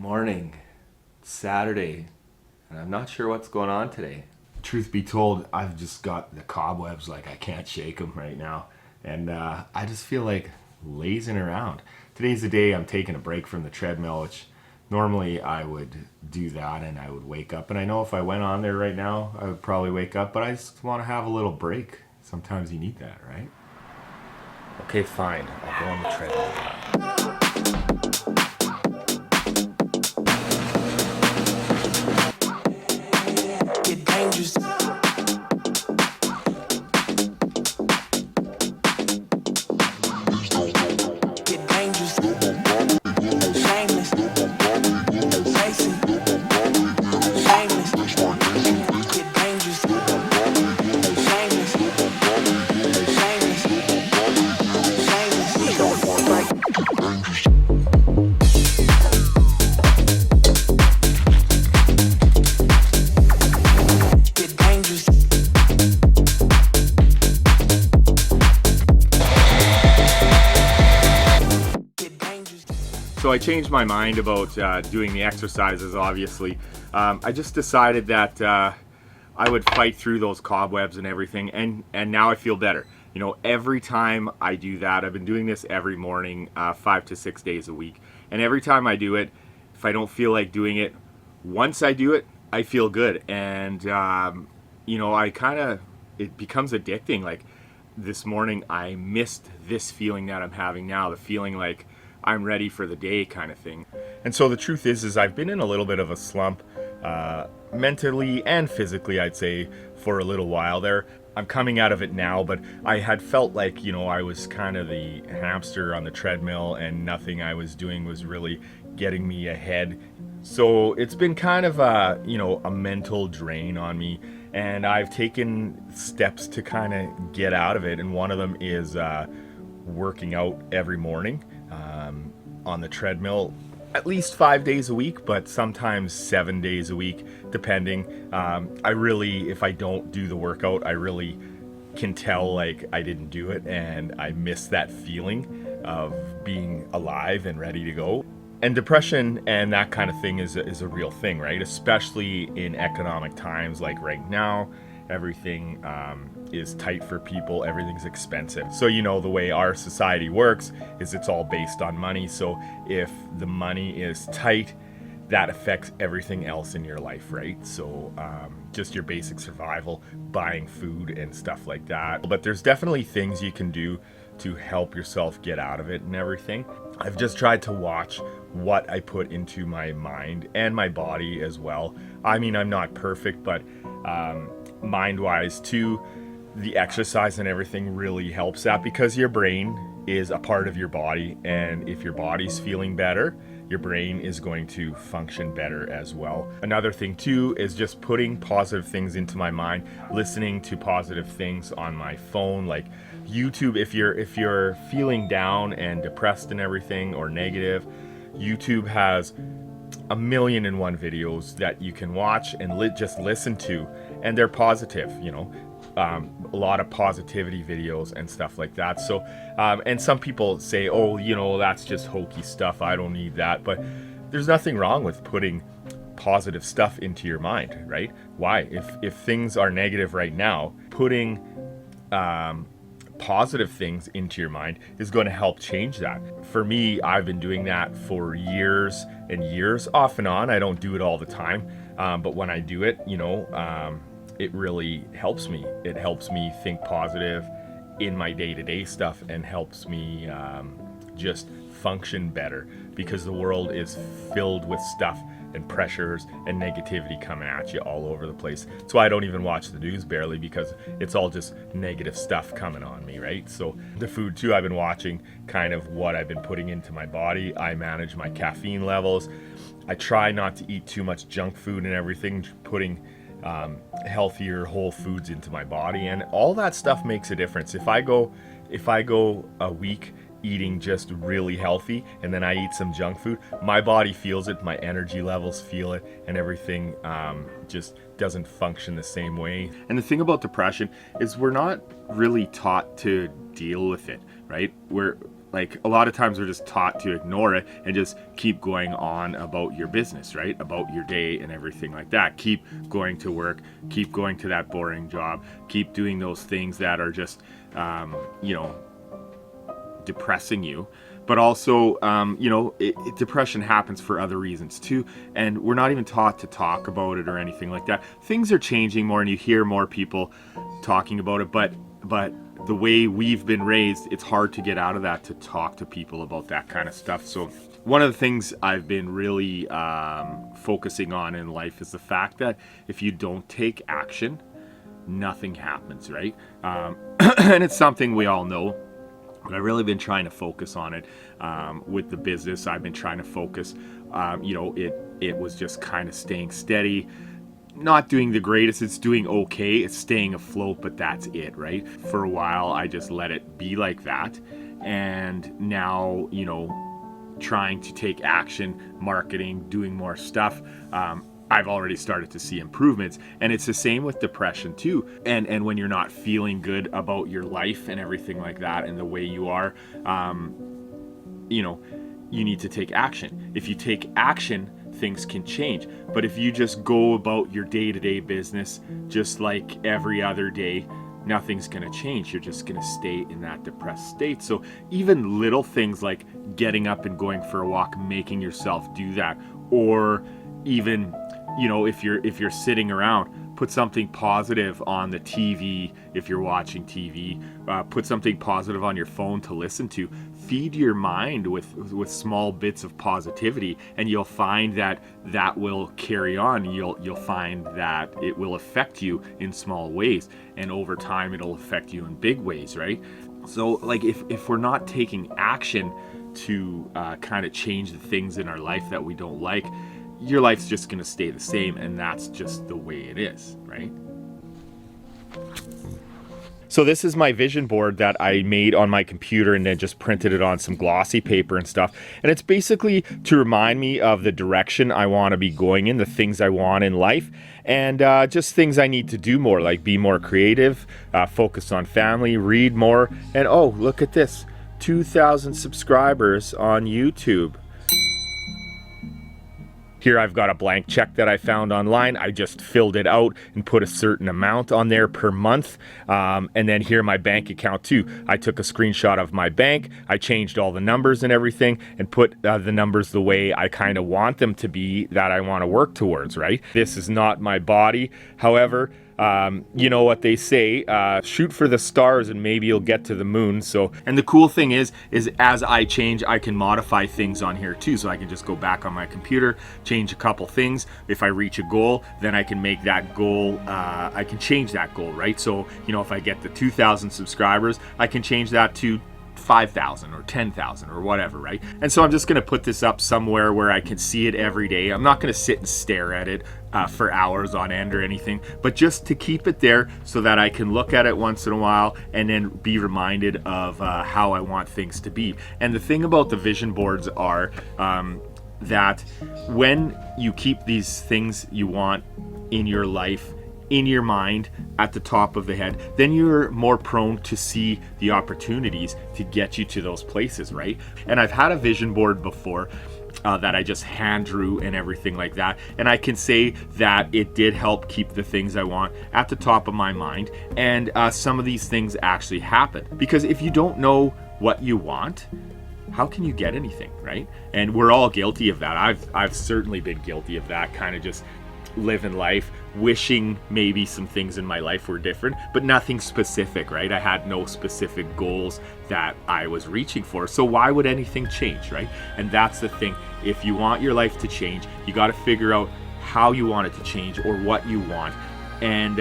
Morning. It's Saturday, and I'm not sure what's going on today. Truth be told, I've just got the cobwebs, like I can't shake them right now, and I just feel like lazing around. Today's the day I'm taking a break from the treadmill, which normally I would do that and I would wake up, and I know if I went on there right now, I would probably wake up, but I just want to have a little break. Sometimes you need that, right? Okay, fine. I'll go on the treadmill. Get dangerous. Get dangerous. Shameless. Racing. Shameless. Get dangerous. Shameless. Shameless. Shameless. Like get dangerous. Get dangerous. So I changed my mind about doing the exercises, obviously. I just decided that I would fight through those cobwebs and everything, and now I feel better. You know, every time I do that, I've been doing this every morning, 5 to 6 days a week. And every time I do it, if I don't feel like doing it, once I do it, I feel good. And, you know, it becomes addicting. Like this morning, I missed this feeling that I'm having now, the feeling like I'm ready for the day kind of thing. And so the truth is I've been in a little bit of a slump, mentally and physically, I'd say, for a little while there. I'm coming out of it now, but I had felt like, you know, I was kind of the hamster on the treadmill and nothing I was doing was really getting me ahead. So it's been kind of a mental drain on me, and I've taken steps to kind of get out of it. And one of them is working out every morning on the treadmill at least 5 days a week, but sometimes 7 days a week, depending. If I don't do the workout, I really can tell like I didn't do it, and I miss that feeling of being alive and ready to go. And depression and that kind of thing is a real thing, right? Especially in economic times like right now. Everything is tight for people. Everything's expensive. So, you know, the way our society works is it's all based on money. So if the money is tight, that affects everything else in your life, right? So just your basic survival, buying food and stuff like that. But there's definitely things you can do to help yourself get out of it and everything. I've just tried to watch what I put into my mind and my body as well. I mean, I'm not perfect, but mind-wise too, the exercise and everything really helps that, because your brain is a part of your body, and if your body's feeling better, your brain is going to function better as well. Another thing too is just putting positive things into my mind, listening to positive things on my phone, like YouTube. If you're feeling down and depressed and everything, or negative, YouTube has 1,000,001 videos that you can watch and just listen to, and they're positive, you know, a lot of positivity videos and stuff like that. So and some people say, oh, you know, that's just hokey stuff, I don't need that. But there's nothing wrong with putting positive stuff into your mind, right? Why? If things are negative right now, putting positive things into your mind is going to help change that. For me, I've been doing that for years and years, off and on. I don't do it all the time, but when I do it, you know, it really helps me. It helps me think positive in my day-to-day stuff, and helps me just function better, because the world is filled with stuff and pressures and negativity coming at you all over the place. That's why I don't even watch the news barely, because it's all just negative stuff coming on me, right? So the food too, I've been watching kind of what I've been putting into my body. I manage my caffeine levels. I try not to eat too much junk food and everything, putting healthier whole foods into my body, and all that stuff makes a difference. If I go a week eating just really healthy and then I eat some junk food, my body feels it, my energy levels feel it, and everything just doesn't function the same way. And the thing about depression is we're not really taught to deal with it, right? like a lot of times we're just taught to ignore it and just keep going on about your business, right? About your day and everything like that. Keep going to work, keep going to that boring job, keep doing those things that are just, depressing you. But also, depression happens for other reasons too. And we're not even taught to talk about it or anything like that. Things are changing more and you hear more people talking about it, but the way we've been raised, it's hard to get out of that, to talk to people about that kind of stuff. So one of the things I've been really focusing on in life is the fact that if you don't take action, nothing happens, right? And it's something we all know, but I've really been trying to focus on it with the business. I've been trying to focus, it was just kind of staying steady, not doing the greatest. It's doing okay. It's staying afloat, but that's it, right? For a while, I just let it be like that. And now, trying to take action, marketing, doing more stuff, I've already started to see improvements. And it's the same with depression too. And when you're not feeling good about your life and everything like that and the way you are, you need to take action. If you take action, things can change. But if you just go about your day-to-day business just like every other day, nothing's going to change. You're just going to stay in that depressed state. So even little things like getting up and going for a walk, making yourself do that, or even, if you're sitting around, put something positive on the TV. If you're watching TV, put something positive on your phone to listen to. Feed your mind with small bits of positivity, and you'll find that will carry on. You'll find that it will affect you in small ways, and over time it'll affect you in big ways, right? So like if we're not taking action to kind of change the things in our life that we don't like, your life's just going to stay the same, and that's just the way it is, right? So this is my vision board that I made on my computer and then just printed it on some glossy paper and stuff. And it's basically to remind me of the direction I want to be going in, the things I want in life, and just things I need to do more, like be more creative, focus on family, read more, and oh, look at this, 2,000 subscribers on YouTube. Here I've got a blank check that I found online. I just filled it out and put a certain amount on there per month. And then here my bank account too. I took a screenshot of my bank. I changed all the numbers and everything and put the numbers the way I kind of want them to be, that I want to work towards, right? This is not my body. However, you know what they say, shoot for the stars and maybe you'll get to the moon. So, and the cool thing is as I change, I can modify things on here too. So I can just go back on my computer, change a couple things. If I reach a goal, then I can make that goal, I can change that goal, right? So, if I get the 2,000 subscribers, I can change that to 5,000 or 10,000 or whatever, right? And so I'm just going to put this up somewhere where I can see it every day. I'm not going to sit and stare at it for hours on end or anything, but just to keep it there so that I can look at it once in a while and then be reminded of how I want things to be. And the thing about the vision boards are that when you keep these things you want in your life in your mind at the top of the head, then you're more prone to see the opportunities to get you to those places, right? And I've had a vision board before that I just hand drew and everything like that, and I can say that it did help keep the things I want at the top of my mind, and some of these things actually happen. Because if you don't know what you want, how can you get anything, right? And we're all guilty of that. I've certainly been guilty of that, kind of just living life wishing maybe some things in my life were different, but nothing specific, right? I had no specific goals that I was reaching for, so why would anything change, right? And that's the thing. If you want your life to change, you got to figure out how you want it to change or what you want, and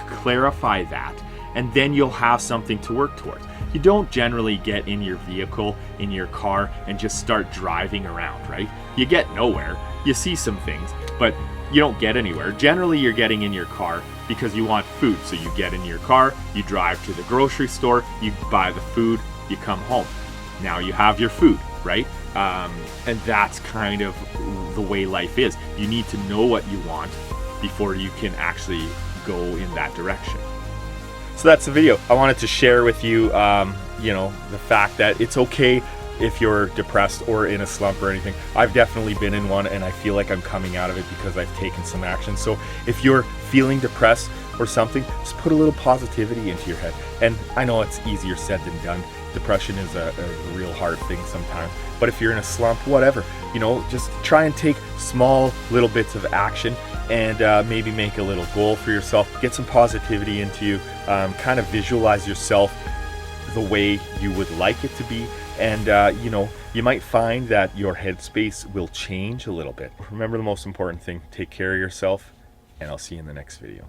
clarify that, and then you'll have something to work towards. You don't generally get in your vehicle, in your car, and just start driving around, right? You get nowhere. You see some things, but you don't get anywhere. Generally, you're getting in your car because you want food. So you get in your car, you drive to the grocery store, you buy the food, you come home. Now you have your food, right? And that's kind of the way life is. You need to know what you want before you can actually go in that direction. So that's the video. I wanted to share with you, the fact that it's okay if you're depressed or in a slump or anything. I've definitely been in one, and I feel like I'm coming out of it because I've taken some action. So if you're feeling depressed or something, just put a little positivity into your head. And I know it's easier said than done. Depression is a real hard thing sometimes. But if you're in a slump, whatever, you know, just try and take small little bits of action, and maybe make a little goal for yourself. Get some positivity into you. Kind of visualize yourself the way you would like it to be, and you know, you might find that your headspace will change a little bit. Remember the most important thing: take care of yourself, and I'll see you in the next video.